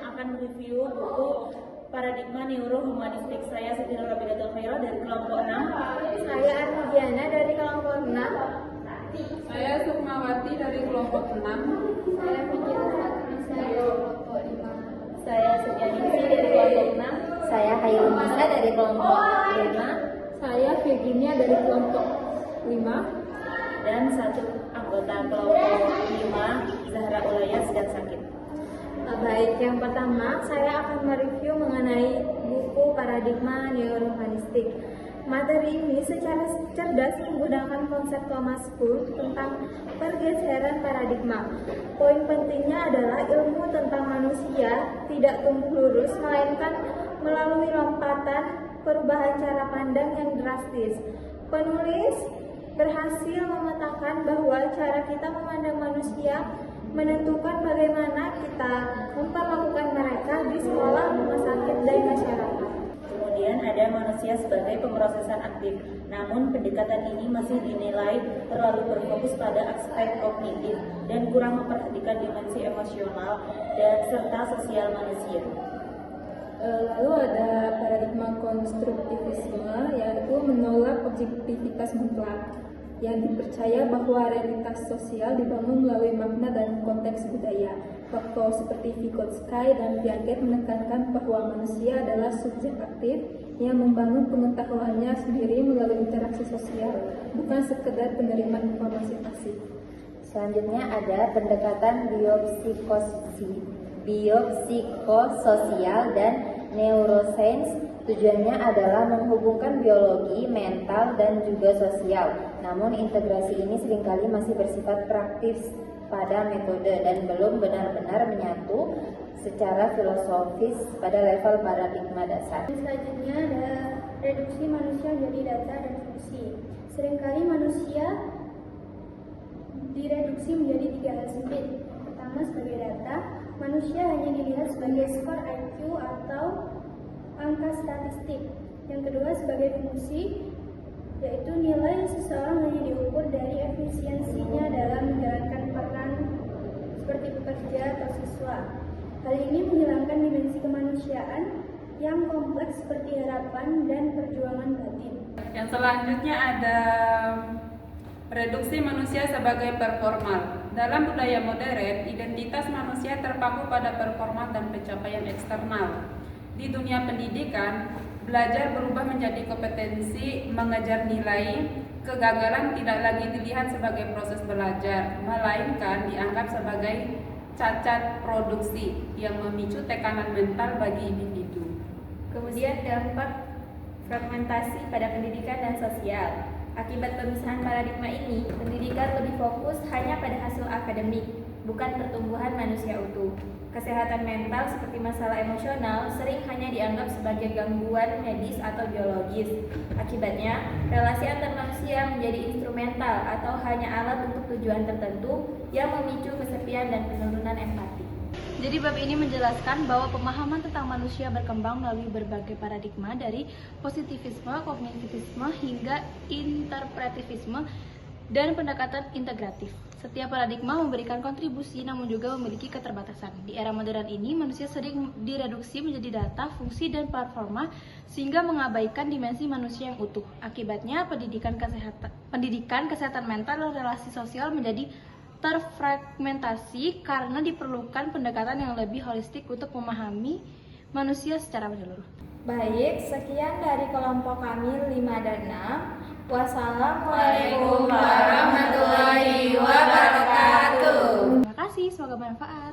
akan mereview buku Paradigma Neurohumanistik. Saya Siti Nurabidatul Khairah dari kelompok 6. Saya Armidiana dari kelompok 6. Saya Sukmawati dari kelompok 6. Saya Fijiana dari kelompok 5. Saya Setianingsi dari kelompok 6. Saya Hairul Nisa dari kelompok 5. Saya Virginia dari kelompok 5. Dan satu anggota kelompok 5, Zahra Ulaya, sedang sakit. Baik, yang pertama saya akan mereview mengenai buku Paradigma Neurohumanistik. Materi ini secara cerdas menggunakan konsep Thomas Kuhn tentang pergeseran paradigma. Poin pentingnya adalah ilmu tentang manusia tidak tumbuh lurus, melainkan melalui lompatan perubahan cara pandang yang drastis. Penulis berhasil memetakan bahwa cara kita memandang manusia menentukan bagaimana kita memperlakukan mereka di sekolah, rumah sakit, dan masyarakat. Kemudian ada manusia sebagai pemrosesan aktif. Namun pendekatan ini masih dinilai terlalu berfokus pada aspek kognitif dan kurang memperhatikan dimensi emosional dan serta sosial manusia. Lalu ada paradigma konstruktivisme, yaitu menolak objektivitas mutlak, yang dipercaya bahwa realitas sosial dibangun melalui makna dan konteks budaya. Faktor seperti Vygotsky dan Piaget menekankan bahwa manusia adalah subjek aktif yang membangun pengetahuannya sendiri melalui interaksi sosial, bukan sekedar penerima informasi pasif. Selanjutnya ada pendekatan biopsikososial dan neuroscience. Tujuannya adalah menghubungkan biologi, mental, dan juga sosial. Namun integrasi ini seringkali masih bersifat praktis pada metode dan belum benar-benar menyatu secara filosofis pada level paradigma dasar. Selanjutnya ada reduksi manusia menjadi data dan fungsi. Seringkali manusia direduksi menjadi 3 hal sempit. Pertama, sebagai data, manusia hanya dilihat sebagai skor IQ atau angka statistik. Yang kedua, sebagai fungsi, yaitu nilai seseorang hanya diukur dari efisiensinya dalam menjalankan peran seperti bekerja atau siswa. Hal ini menghilangkan dimensi kemanusiaan yang kompleks seperti harapan dan perjuangan batin. Yang selanjutnya ada reduksi manusia sebagai performal. Dalam budaya modern, identitas manusia terpaku pada performa dan pencapaian eksternal. Di dunia pendidikan, belajar berubah menjadi kompetensi mengejar nilai. Kegagalan tidak lagi dilihat sebagai proses belajar, melainkan dianggap sebagai cacat produksi yang memicu tekanan mental bagi individu. Kemudian dampak fragmentasi pada pendidikan dan sosial. Akibat pemisahan paradigma ini, pendidikan lebih fokus hanya pada hasil akademik, bukan pertumbuhan manusia utuh. Kesehatan mental seperti masalah emosional sering hanya dianggap sebagai gangguan medis atau biologis. Akibatnya, relasi antar manusia menjadi instrumental atau hanya alat untuk tujuan tertentu yang memicu kesepian dan penurunan empati. Jadi bab ini menjelaskan bahwa pemahaman tentang manusia berkembang melalui berbagai paradigma dari positivisme, kognitivisme, hingga interpretivisme dan pendekatan integratif. Setiap paradigma memberikan kontribusi namun juga memiliki keterbatasan. Di era modern ini, manusia sering direduksi menjadi data, fungsi, dan performa sehingga mengabaikan dimensi manusia yang utuh. Akibatnya, pendidikan kesehatan mental dan relasi sosial menjadi terfragmentasi karena diperlukan pendekatan yang lebih holistik untuk memahami manusia secara menyeluruh. Baik, sekian dari kelompok kami 5 dan 6. Wassalamualaikum warahmatullahi wabarakatuh. Terima kasih, semoga bermanfaat.